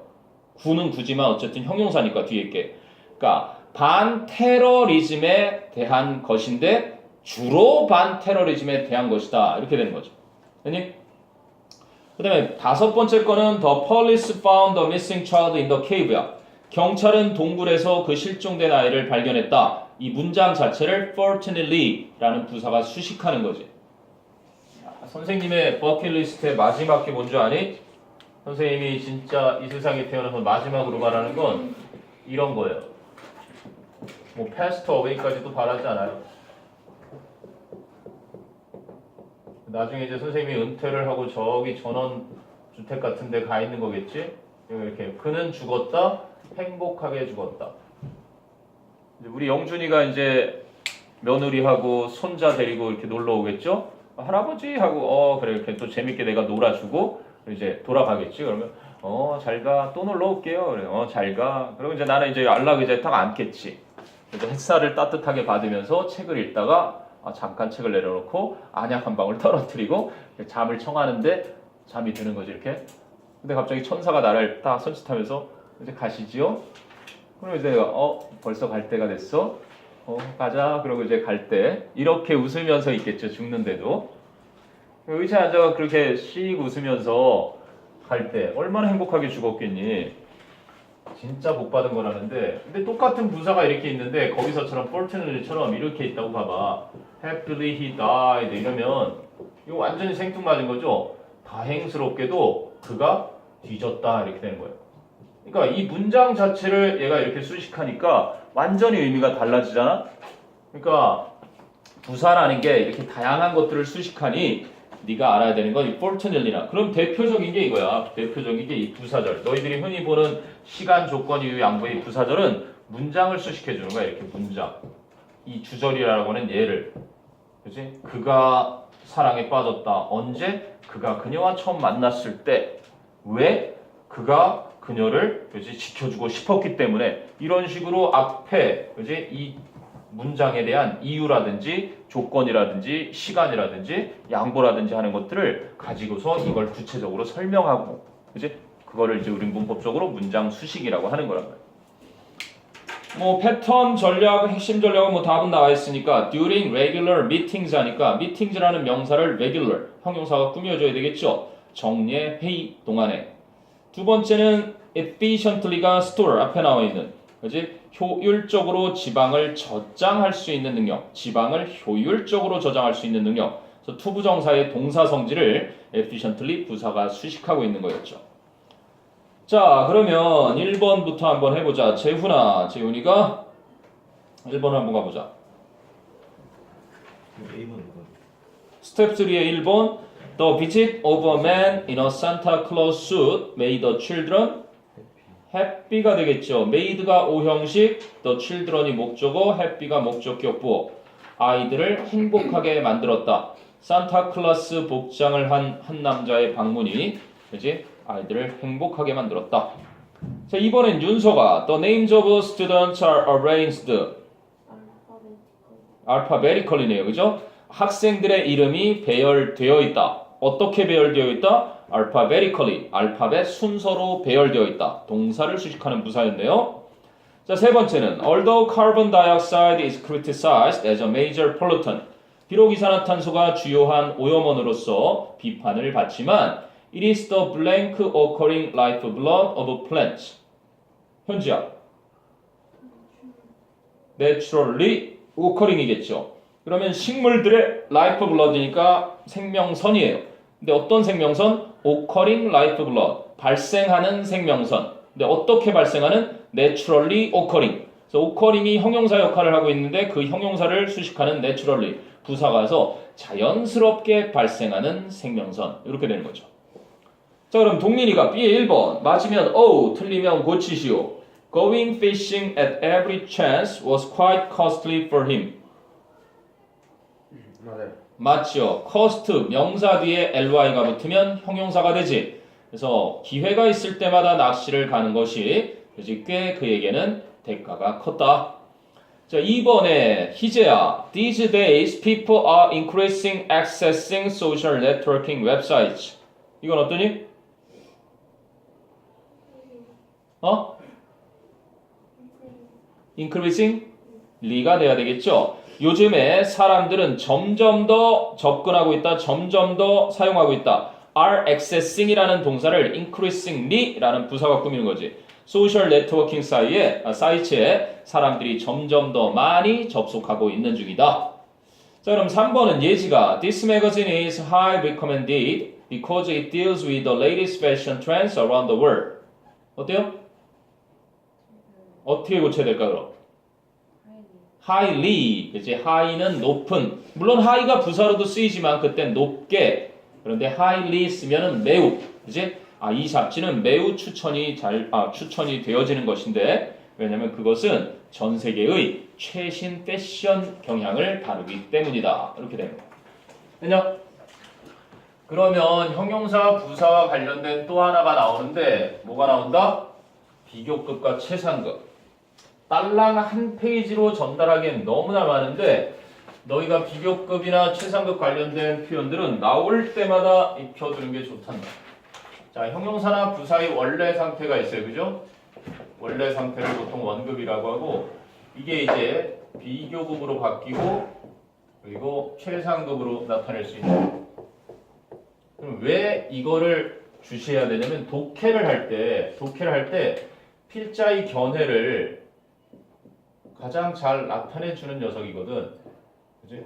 구는 구지만 어쨌든 형용사니까 뒤에 게. 그러니까 반테러리즘에 대한 것인데 주로 반테러리즘에 대한 것이다. 이렇게 되는 거죠. 됐니? 그 다음에 다섯 번째 거는 The police found the missing child in the cave야. 경찰은 동굴에서 그 실종된 아이를 발견했다. 이 문장 자체를 fortunately라는 부사가 수식하는 거지. 선생님의 버킷리스트의 마지막 게 뭔지 아니? 선생님이 진짜 이 세상에 태어나서 마지막으로 말하는 건 이런 거예요. 뭐 passed away까지도 바라지 않아요. 나중에 이제 선생님이 은퇴를 하고 저기 전원 주택 같은 데 가 있는 거겠지? 이렇게 그는 죽었다. 행복하게 죽었다. 우리 영준이가 이제 며느리하고 손자 데리고 이렇게 놀러 오겠죠? 할아버지 하고 그래 이렇게 또 재밌게 내가 놀아주고 이제 돌아가겠지. 그러면 잘 가. 또 놀러 올게요. 그래. 잘 가. 그리고 이제 나는 이제 안락의자에 딱 앉겠지. 그래서 햇살을 따뜻하게 받으면서 책을 읽다가 잠깐 책을 내려놓고 안약 한 방울 떨어뜨리고 잠을 청하는데 잠이 드는 거지 이렇게. 근데 갑자기 천사가 나를 딱 손짓하면서 이제 가시지요? 그럼 이제 내가 벌써 갈 때가 됐어? 가자. 그러고 이제 갈 때 이렇게 웃으면서 있겠죠. 죽는데도 의자에 앉아가 그렇게 씩 웃으면서 갈 때 얼마나 행복하게 죽었겠니? 진짜 복 받은 거라는데 근데 똑같은 부사가 이렇게 있는데 거기서처럼 fortunately처럼 이렇게 있다고 봐봐. Happily he died 이러면 이거 완전히 생뚱맞은 거죠. 다행스럽게도 그가 뒤졌다 이렇게 되는 거예요. 그러니까 이 문장 자체를 얘가 이렇게 수식하니까 완전히 의미가 달라지잖아. 그러니까 부사라는 게 이렇게 다양한 것들을 수식하니 네가 알아야 되는 건 이 fortunately나. 그럼 대표적인 게 이거야. 대표적인 게 이 부사절. 너희들이 흔히 보는 시간, 조건, 이유, 양보의 부사절은 문장을 수식해 주는 거야. 이렇게 문장. 이 주절이라고 하는 얘를. 그치? 그가 사랑에 빠졌다. 언제? 그가 그녀와 처음 만났을 때. 왜? 그가 그녀를 그치? 지켜주고 싶었기 때문에 이런 식으로 앞에 그치? 이 문장에 대한 이유라든지 조건이라든지 시간이라든지 양보라든지 하는 것들을 가지고서 이걸 구체적으로 설명하고 그치? 그거를 이제 우리 문법적으로 문장 수식이라고 하는 거란 말이야. 뭐 패턴 전략, 핵심 전략은 뭐 답은 나와 있으니까 during regular meetings 하니까 meetings라는 명사를 regular 형용사가 꾸며줘야 되겠죠. 정례 회의 동안에. 두 번째는 efficiently가 store 앞에 나와 있는 그지? 효율적으로 지방을 저장할 수 있는 능력, 지방을 효율적으로 저장할 수 있는 능력. 그래서 투부정사의 동사 성질을 efficiently 부사가 수식하고 있는 거였죠. 자, 그러면 1번부터 한번 해보자. 재훈이가 1번 한번 가보자. 스텝 3의 1번 The visit of a man in a Santa Claus suit made the children happy가 되겠죠. made가 오형식, the children이 목적어, happy가 목적격 아이들을 행복하게 만들었다. 산타클로스 복장을 한 남자의 방문이 그지? 아이들을 행복하게 만들었다. 자, 이번엔 윤서가 The names of students are arranged alphabetically네요. 그죠? 학생들의 이름이 배열되어 있다. 어떻게 배열되어 있다? alphabetically, 알파벳 순서로 배열되어 있다. 동사를 수식하는 부사인데요. 자, 세 번째는 Although carbon dioxide is criticized as a major pollutant, 비록 이산화탄소가 주요한 오염원으로서 비판을 받지만 It is the blank occurring lifeblood of plants. 현지야. Naturally occurring이겠죠. 그러면 식물들의 lifeblood이니까 생명선이에요. 근데 어떤 생명선? occurring lifeblood. 발생하는 생명선. 근데 어떻게 발생하는? naturally occurring. 그래서 occurring이 형용사 역할을 하고 있는데 그 형용사를 수식하는 naturally. 부사가서 자연스럽게 발생하는 생명선. 이렇게 되는 거죠. 자, 그럼 동민이가 B의 1번 맞으면 O, 틀리면 고치시오. Going fishing at every chance was quite costly for him. 맞아요. 맞죠. cost 명사 뒤에 ly가 붙으면 형용사가 되지. 그래서 기회가 있을 때마다 낚시를 가는 것이 꽤 그에게는 대가가 컸다. 자, 2번에 희재야. These days people are increasing accessing social networking websites. 이건 어떠니? increasing? 리가 돼야 되겠죠? 요즘에 사람들은 점점 더 접근하고 있다. 점점 더 사용하고 있다. are accessing이라는 동사를 increasingly라는 부사가 꾸미는 거지. 소셜 네트워킹 사이트에 사람들이 점점 더 많이 접속하고 있는 중이다. 자, 그럼 3번은 예지가 This magazine is highly recommended because it deals with the latest fashion trends around the world. 어때요? 어떻게 고쳐야 될까 그럼? highly, 그치? high는 높은. 물론 high가 부사로도 쓰이지만 그땐 높게. 그런데 highly 쓰면은 매우, 그치? 이 잡지는 매우 추천이 되어지는 것인데, 왜냐면 그것은 전 세계의 최신 패션 경향을 다루기 때문이다. 이렇게 됩니다. 됐냐? 그러면 형용사 부사와 관련된 또 하나가 나오는데, 뭐가 나온다? 비교급과 최상급. 딸랑 한 페이지로 전달하기엔 너무나 많은데 너희가 비교급이나 최상급 관련된 표현들은 나올 때마다 익혀두는 게 좋단다. 자, 형용사나 부사의 원래 상태가 있어요. 그죠? 원래 상태를 보통 원급이라고 하고 이게 이제 비교급으로 바뀌고 그리고 최상급으로 나타낼 수 있는. 그럼 왜 이거를 주시해야 되냐면 독해를 할 때 필자의 견해를 가장 잘 나타내주는 녀석이거든. 그지?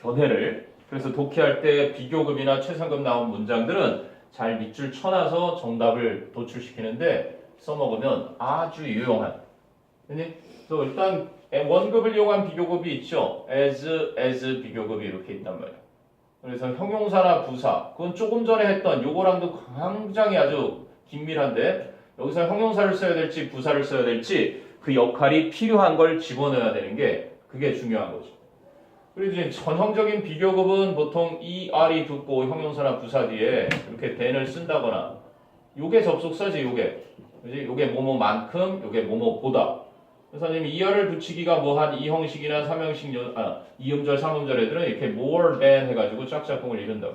견해를. 그래서 독해할 때 비교급이나 최상급 나온 문장들은 잘 밑줄 쳐놔서 정답을 도출시키는데 써먹으면 아주 유용한. 그래서 일단 원급을 이용한 비교급이 있죠. as 비교급이 이렇게 있단 말이야. 그래서 형용사나 부사, 그건 조금 전에 했던 요거랑도 굉장히 아주 긴밀한데 여기서 형용사를 써야 될지 부사를 써야 될지 그 역할이 필요한 걸 집어넣어야 되는 게 그게 중요한 거죠. 그리고 이제 전형적인 비교급은 보통 er이 붙고 형용사나 부사 뒤에 이렇게 then을 쓴다거나 요게 접속사지 요게. 그지? 요게 뭐뭐만큼, 요게 뭐뭐보다. 그래서 선생님이 er을 붙이기가 뭐 한 이 형식이나 3형식, 2음절, 3음절 애들은 이렇게 more than 해가지고 짝짝꿍을 이룬다고.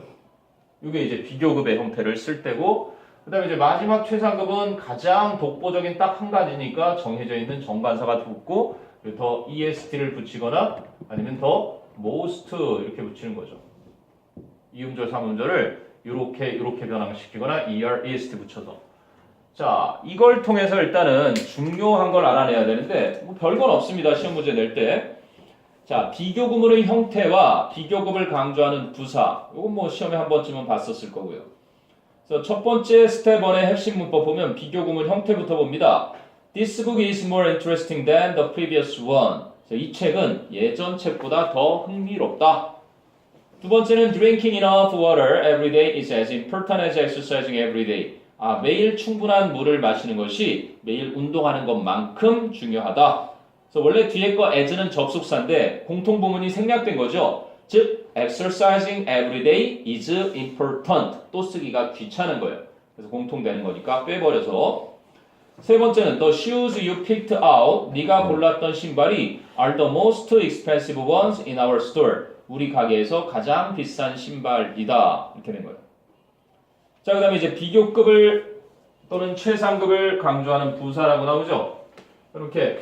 요게 이제 비교급의 형태를 쓸 때고 그 다음에 이제 마지막 최상급은 가장 독보적인 딱 한 가지니까 정해져 있는 정관사가 붙고 더 est를 붙이거나 아니면 더 most 이렇게 붙이는 거죠. 2음절, 3음절을 이렇게 변형시키거나 est 붙여서. 자, 이걸 통해서 일단은 중요한 걸 알아내야 되는데 뭐 별건 없습니다. 시험 문제 낼 때. 자, 비교구문의 형태와 비교급을 강조하는 부사. 이건 뭐 시험에 한 번쯤은 봤었을 거고요. 그래서 첫 번째 스텝 1의 핵심 문법 보면 비교구문 형태부터 봅니다. This book is more interesting than the previous one. 이 책은 예전 책보다 더 흥미롭다. 두 번째는 drinking enough water every day is as important as exercising every day. 매일 충분한 물을 마시는 것이 매일 운동하는 것만큼 중요하다. 그래서 원래 뒤에 거 as는 접속사인데 공통부문이 생략된 거죠. 즉 exercising every day is important. 또 쓰기가 귀찮은 거예요. 그래서 공통되는 거니까 빼버려서. 세 번째는 the shoes you picked out. 네가 골랐던 신발이 are the most expensive ones in our store. 우리 가게에서 가장 비싼 신발이다. 이렇게 된 거예요. 자, 그 다음에 이제 비교급을 또는 최상급을 강조하는 부사라고 나오죠. 이렇게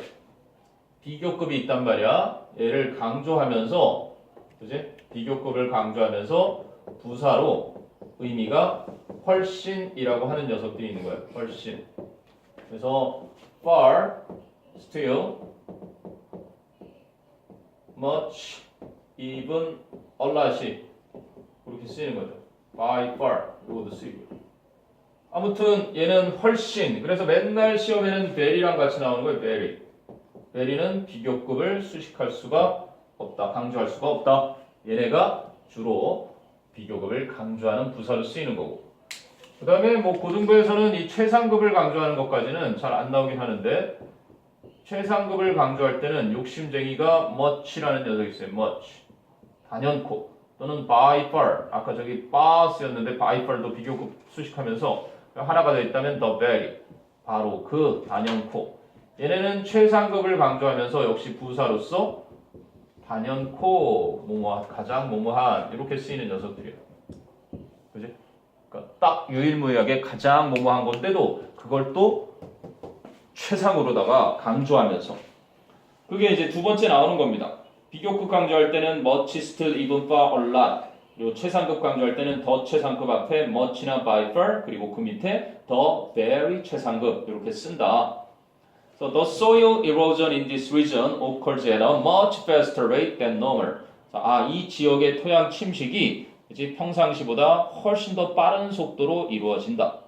비교급이 있단 말이야. 얘를 강조하면서, 그지? 비교급을 강조하면서 부사로 의미가 훨씬이라고 하는 녀석들이 있는 거예요. 훨씬. 그래서 far, still, much, even, a lot이 그렇게 쓰이는 거죠. by far 이것도 쓰이고요. 아무튼 얘는 훨씬. 그래서 맨날 시험에는 very랑 같이 나오는 거예요. very. very는 비교급을 수식할 수가 없다. 강조할 수가 없다. 얘네가 주로 비교급을 강조하는 부사로 쓰이는 거고. 그 다음에 뭐 고등부에서는 이 최상급을 강조하는 것까지는 잘 안 나오긴 하는데 최상급을 강조할 때는 욕심쟁이가 much라는 녀석이 있어요. much. 단연코. 또는 by far. 아까 저기 far쓰였는데 by far도 비교급 수식하면서 하나가 더 있다면 the very. 바로 그 단연코. 얘네는 최상급을 강조하면서 역시 부사로서 단연코 뭐뭐 가장 뭐뭐한 이렇게 쓰이는 녀석들이에요. 그지? 그러니까 딱 유일무이하게 가장 뭐뭐한 건데도 그걸 또 최상으로다가 강조하면서 그게 이제 두 번째 나오는 겁니다. 비교급 강조할 때는 much, still, even, far, a lot. 그리고 최상급 강조할 때는 더 최상급 앞에 much나 by far 그리고 그 밑에 더 very 최상급 이렇게 쓴다. So the soil erosion in this region occurs at a much faster rate than normal. 이 지역의 토양 침식이 이제 평상시보다 훨씬 더 빠른 속도로 이루어진다.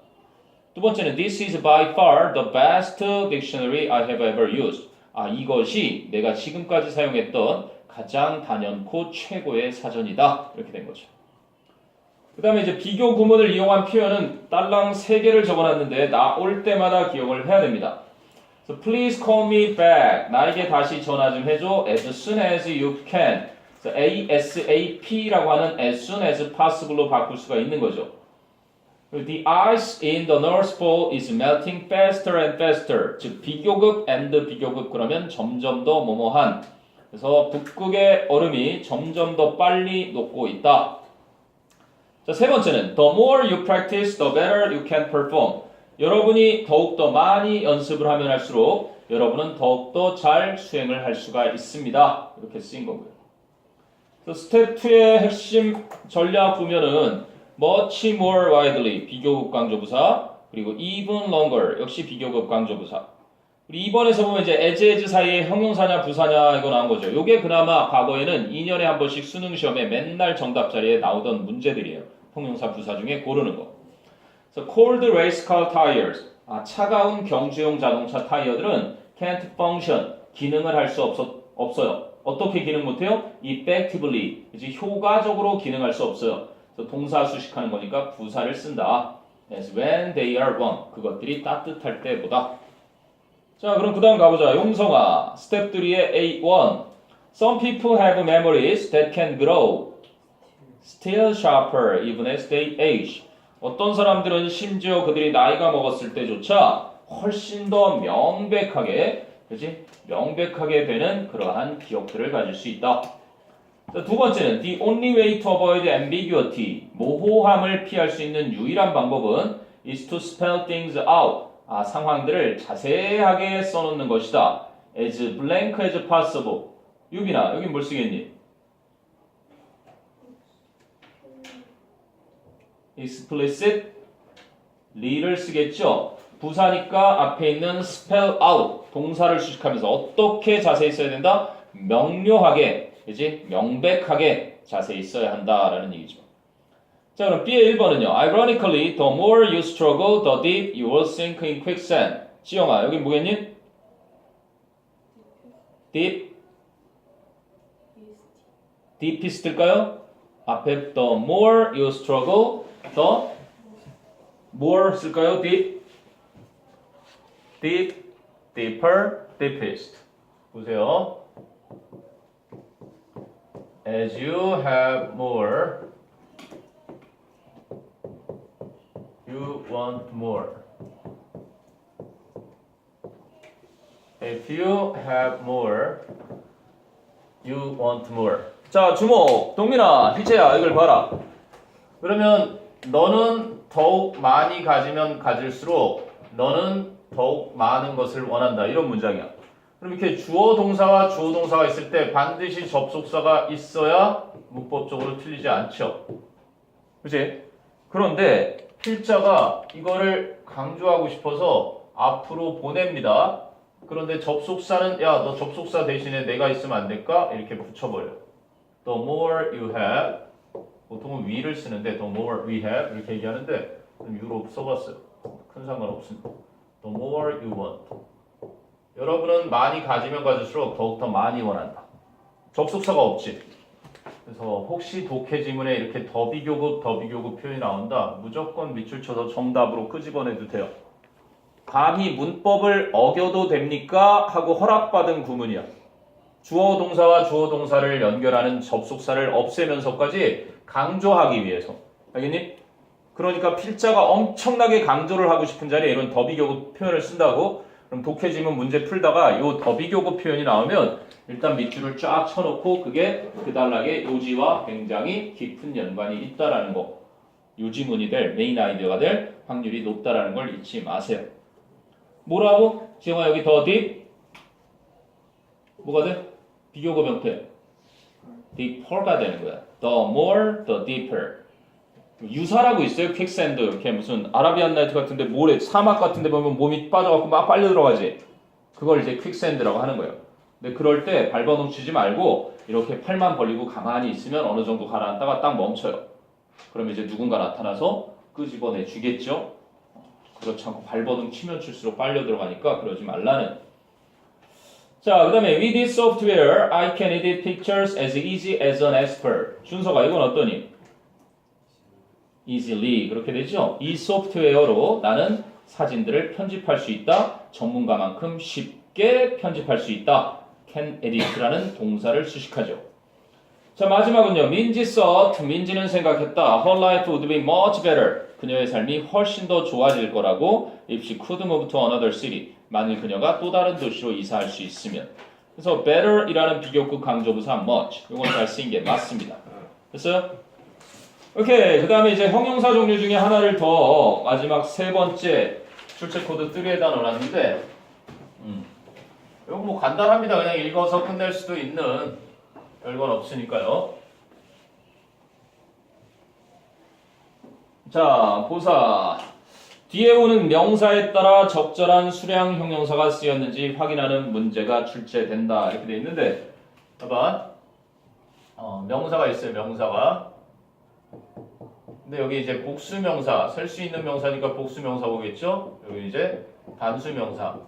두 번째는 this is by far the best dictionary I have ever used. 이것이 내가 지금까지 사용했던 가장 단연코 최고의 사전이다. 이렇게 된 거죠. 그 다음에 이제 비교 구문을 이용한 표현은 딸랑 3개를 적어놨는데 나올 때마다 기억을 해야 됩니다. So please call me back. 나에게 다시 전화 좀 해줘. As soon as you can. So ASAP라고 하는 as soon as possible로 바꿀 수가 있는 거죠. The ice in the North Pole is melting faster and faster. 즉 비교급 and 비교급 그러면 점점 더 뭐뭐한. 그래서 북극의 얼음이 점점 더 빨리 녹고 있다. 자, 세 번째는 the more you practice, the better you can perform. 여러분이 더욱더 많이 연습을 하면 할수록 여러분은 더욱더 잘 수행을 할 수가 있습니다. 이렇게 쓰인 거고요. 스텝 2의 핵심 전략 보면은 much more widely 비교급 강조부사 그리고 even longer 역시 비교급 강조부사 그리고 2번에서 보면 이제 as 사이에 형용사냐 부사냐 이거 나온 거죠. 요게 그나마 과거에는 2년에 한 번씩 수능 시험에 맨날 정답 자리에 나오던 문제들이에요. 형용사 부사 중에 고르는 거. So cold race car tires 차가운 경주용 자동차 타이어들은 can't function 기능을 할 수 없어요. 어떻게 기능 못해요? effectively 이제 효과적으로 기능할 수 없어요. 그래서 동사 수식하는 거니까 부사를 쓴다. As when they are warm 그것들이 따뜻할 때보다. 자 그럼 그 다음 가보자. 용성아 스텝 3의 A1 Some people have memories that can grow still sharper even as they age. 어떤 사람들은 심지어 그들이 나이가 먹었을 때조차 훨씬 더 명백하게 그렇지? 명백하게 되는 그러한 기억들을 가질 수 있다. 자, 두 번째는 the only way to avoid ambiguity 모호함을 피할 수 있는 유일한 방법은 is to spell things out 상황들을 자세하게 써놓는 것이다. as blank as possible. 유빈아 여긴 뭘 쓰겠니? explicitly를 쓰겠죠. 부사니까 앞에 있는 spell out 동사를 수식하면서 어떻게 자세히 써야 된다? 명료하게, 그지? 명백하게 자세히 써야 한다라는 얘기죠. 자, 그럼 B의 1번은요. Ironically, the more you struggle, the deep you will sink in quicksand. 지영아, 여기 뭐겠니? deep? deepest일까요? 앞에 the more you struggle, the more 쓸까요? deep? deep, deeper, deepest. 보세요. As you have more, you want more. If you have more, you want more. 자, 주목. 동민아, 희채야, 이걸 봐라. 그러면 너는 더욱 많이 가지면 가질수록 너는 더욱 많은 것을 원한다. 이런 문장이야. 그럼 이렇게 주어 동사와 주어 동사가 있을 때 반드시 접속사가 있어야 문법적으로 틀리지 않죠. 그치? 그런데 필자가 이거를 강조하고 싶어서 앞으로 보냅니다. 그런데 접속사는 야, 너 접속사 대신에 내가 있으면 안 될까? 이렇게 붙여버려요. The more you have 보통은 we를 쓰는데 the more we have 이렇게 얘기하는데 유로 써봤어요. 큰 상관없습니다. The more you want. 여러분은 많이 가지면 가질수록 더욱더 많이 원한다. 접속사가 없지. 그래서 혹시 독해 지문에 이렇게 더 비교급 표현이 나온다. 무조건 밑줄 쳐서 정답으로 끄집어내도 돼요. 감히 문법을 어겨도 됩니까? 하고 허락받은 구문이야. 주어 동사와 주어 동사를 연결하는 접속사를 없애면서까지 강조하기 위해서. 알겠니? 그러니까 필자가 엄청나게 강조를 하고 싶은 자리에 이런 더 비교급 표현을 쓴다고. 그럼 독해지면 문제 풀다가 요 더비교구 표현이 나오면 일단 밑줄을 쫙 쳐놓고 그게 그 단락의 요지와 굉장히 깊은 연관이 있다라는 거. 요지문이 될 메인 아이디어가 될 확률이 높다라는 걸 잊지 마세요. 뭐라고? 지영아 여기 더 딥? 뭐가 돼? 비교구 병태. deeper가 되는 거야. The more, the deeper. 유사라고 있어요. 퀵샌드 이렇게 무슨 아라비안 나이트 같은데 모래 사막 같은데 보면 몸이 빠져갖고 막 빨려 들어가지. 그걸 이제 퀵샌드라고 하는 거예요. 근데 그럴 때 발버둥 치지 말고 이렇게 팔만 벌리고 가만히 있으면 어느 정도 가라앉다가 딱 멈춰요. 그러면 이제 누군가 나타나서 끄집어내 주겠죠. 그렇지 않고 발버둥 치면 칠수록 빨려 들어가니까 그러지 말라는. 자, 그 다음에 with this software I can edit pictures as easy as an expert. 준서가 이건 어떠니? easily 그렇게 되죠. 이 소프트웨어로 나는 사진들을 편집할 수 있다. 전문가만큼 쉽게 편집할 수 있다. can edit라는 동사를 수식하죠. 자, 마지막은요. 민지 thought, 민지는 생각했다. Her life would be much better. 그녀의 삶이 훨씬 더 좋아질 거라고 if she could move to another city. 만일 그녀가 또 다른 도시로 이사할 수 있으면. 그래서 better이라는 비교급 강조부사 much. 이건 잘 쓰인 게 맞습니다. 됐어요? 오케이. 그 다음에 이제 형용사 종류 중에 하나를 더 마지막 세 번째 출제 코드 3에다 넣어놨는데 이거 뭐 간단합니다. 그냥 읽어서 끝낼 수도 있는 별건 없으니까요. 자, 보사. 뒤에 오는 명사에 따라 적절한 수량 형용사가 쓰였는지 확인하는 문제가 출제된다. 이렇게 돼 있는데 봐봐. 명사가 있어요. 명사가. 근데 여기 이제 복수명사, 셀 수 있는 명사니까 복수명사 보겠죠? 여기 이제 단수명사.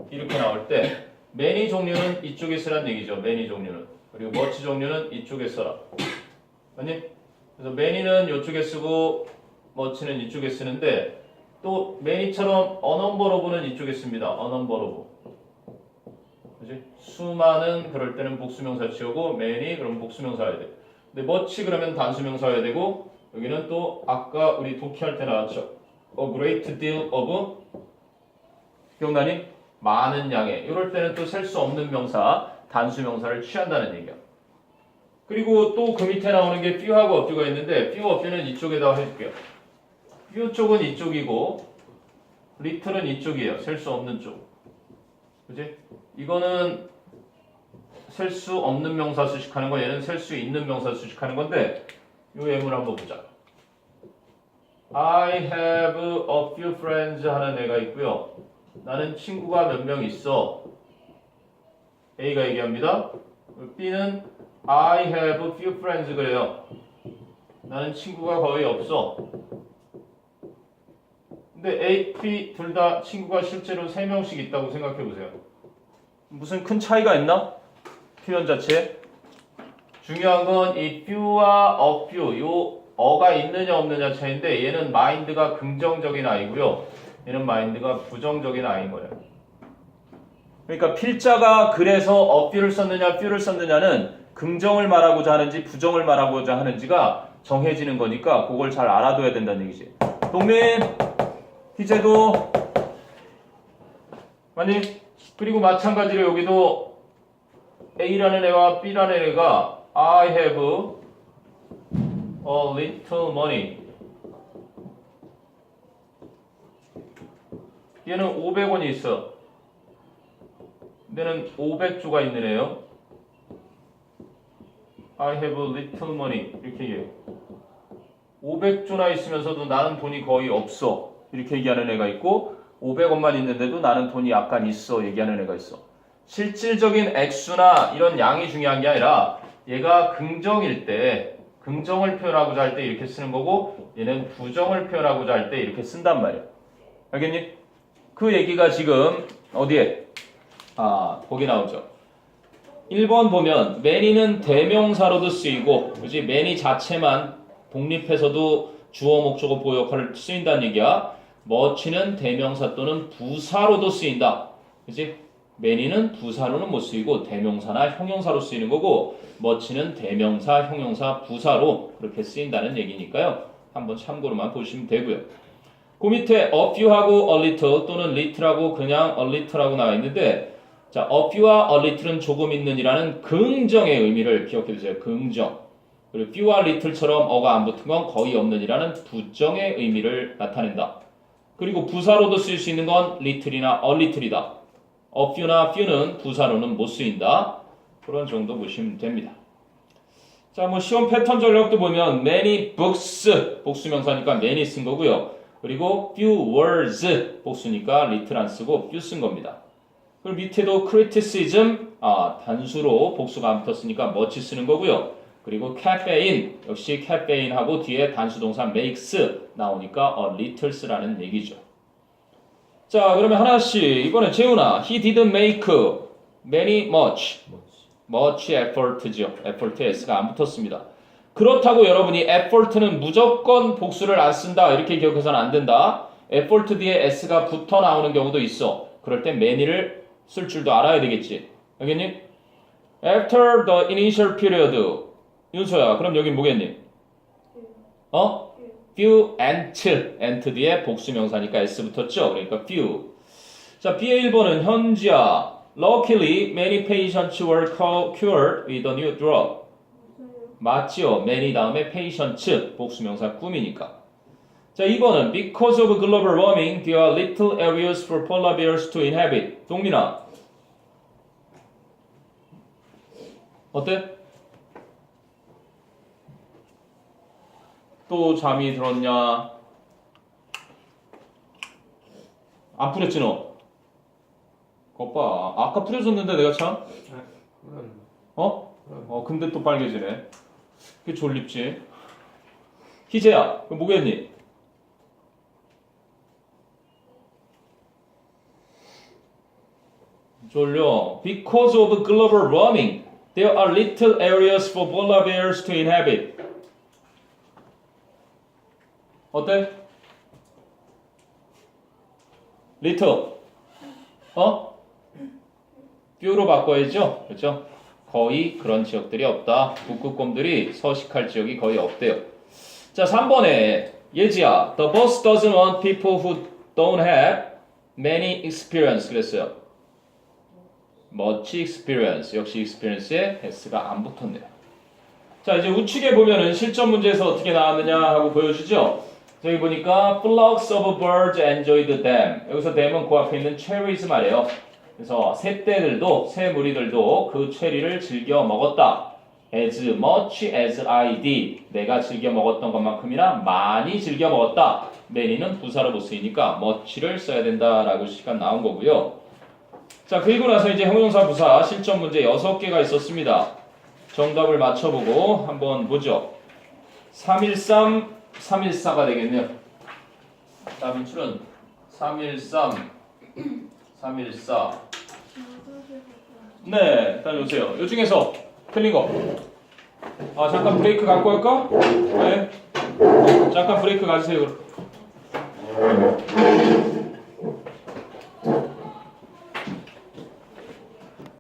이렇게 나올 때 many 종류는 이쪽에 쓰란 얘기죠. many 종류는. 그리고 much 종류는 이쪽에 써라. 아니? 그래서 many는 이쪽에 쓰고 much는 이쪽에 쓰는데 또 many처럼 unnumber of는 이쪽에 씁니다. unnumber of. 그지? 수많은 그럴 때는 복수명사 치우고 many 그럼 복수명사여야 돼. 근데 much 그러면 단수명사여야 되고 여기는 또 아까 우리 독해할 때 나왔죠. A great deal of 기억나니? 많은 양의. 이럴 때는 또 셀 수 없는 명사, 단수명사를 취한다는 얘기야. 그리고 또 그 밑에 나오는 게 few하고 a few가 있는데 few, a few는 이쪽에다 해줄게요. few 쪽은 이쪽이고 little은 이쪽이에요. 셀 수 없는 쪽. 그지? 이거는 셀 수 없는 명사 수식하는 거, 얘는 셀 수 있는 명사 수식하는 건데 이 예문 한번 보자. I have a few friends 하는 애가 있고요. 나는 친구가 몇 명 있어. A가 얘기합니다. B는 I have a few friends 그래요. 나는 친구가 거의 없어. 근데 A, B 둘 다 친구가 실제로 3명씩 있다고 생각해 보세요. 무슨 큰 차이가 있나? 표현 자체에. 중요한 건 이 few와 a few 요 어가 있느냐 없느냐 차이인데 얘는 마인드가 긍정적인 아이고요. 얘는 마인드가 부정적인 아이인 거예요. 그러니까 필자가 그래서 a few를 썼느냐 few를 썼느냐는 긍정을 말하고자 하는지 부정을 말하고자 하는지가 정해지는 거니까 그걸 잘 알아둬야 된다는 얘기지. 동민, 희재도 맞니? 그리고 마찬가지로 여기도 A라는 애와 B라는 애가 I have a little money. 얘는 500원이 있어. 얘는 500조가 있는 애요. I have a little money. 이렇게 얘기해요. 500조나 있으면서도 나는 돈이 거의 없어. 이렇게 얘기하는 애가 있고 500원만 있는데도 나는 돈이 약간 있어. 얘기하는 애가 있어. 실질적인 액수나 이런 양이 중요한 게 아니라 얘가 긍정일 때 긍정을 표현하고자 할 때 이렇게 쓰는 거고 얘는 부정을 표현하고자 할 때 이렇게 쓴단 말이야. 알겠니? 그 얘기가 지금 어디에? 거기 나오죠. 1번 보면 many는 대명사로도 쓰이고 그지? many 자체만 독립해서도 주어 목적어 보호 역할을 쓰인다는 얘기야. much는 대명사 또는 부사로도 쓰인다. 그지? many는 부사로는 못 쓰이고 대명사나 형용사로 쓰이는 거고 much는 대명사, 형용사, 부사로 그렇게 쓰인다는 얘기니까요. 한번 참고로만 보시면 되고요. 그 밑에 a few하고 a little 또는 little하고 그냥 a little하고 나와 있는데 자, a few와 a little은 조금 있는이라는 긍정의 의미를 기억해 두세요. 긍정. 그리고 few와 little처럼 어가 안 붙은 건 거의 없는이라는 부정의 의미를 나타낸다. 그리고 부사로도 쓸 수 있는 건 little이나 a little이다. a few나 few는 부사로는 못 쓰인다. 그런 정도 보시면 됩니다. 자, 뭐 시험 패턴 전력도 보면 many books 복수명사니까 many 쓴 거고요. 그리고 few words 복수니까 little 안 쓰고 few 쓴 겁니다. 그리고 밑에도 criticism 단수로 복수가 안 붙었으니까 much 쓰는 거고요. 그리고 caffeine 역시 caffeine하고 뒤에 단수 동사 makes 나오니까 a littles라는 얘기죠. 자, 그러면 하나씩 이번에 재훈아 he didn't make many much effort죠. effort에 s가 안 붙었습니다. 그렇다고 여러분이 effort는 무조건 복수를 안 쓴다 이렇게 기억해서는 안 된다. effort 뒤에 s가 붙어 나오는 경우도 있어. 그럴 땐 many를 쓸 줄도 알아야 되겠지. 알겠니? After the initial period 윤서야 그럼 여기 뭐겠니? few ant 뒤에 복수명사니까 s 붙었죠. 그러니까 few. 자, B의 1번은 현지야. Luckily, many patients were cured with a new drug. 맞지요? many 다음에 patients 복수명사 꾸미니까. 자, 2번은 because of global warming, there are little areas for polar bears to inhabit. 동민아. 어때? 또 잠이 들었냐? 안 풀렸지 너? 거봐 아까 풀려줬는데 내가 참? 근데 또 빨개지네. 그게 졸립지. 희재야 그럼 뭐겠니? 졸려. Because of global warming, there are little areas for polar bears to inhabit. 어때? little. few로 바꿔야죠. 그렇죠? 거의 그런 지역들이 없다. 북극곰들이 서식할 지역이 거의 없대요. 자, 3번에 예지야. The boss doesn't want people who don't have many experience 그랬어요. much experience. 역시 experience에 s가 안 붙었네요. 자, 이제 우측에 보면은 실전 문제에서 어떻게 나왔느냐 하고 보여주죠. 여기 보니까 flocks of birds enjoyed them. 여기서 them은 그 앞에 있는 cherries 말이에요. 그래서 새떼들도 새무리들도 그 체리를 즐겨 먹었다. As much as I did. 내가 즐겨 먹었던 것만큼이나 많이 즐겨 먹었다. many는 부사로 못 쓰이니까 much를 써야 된다라고 시간 나온 거고요. 자, 그리고 나서 이제 형용사 부사 실전 문제 6개가 있었습니다. 정답을 맞춰보고 한번 보죠. 313, 314가 되겠네요. 다음 인출은 313, 314. 네, 일단 오세요. 요 중에서 틀린 거. 잠깐 브레이크 갖고 갈까? 네. 잠깐 브레이크 가주세요.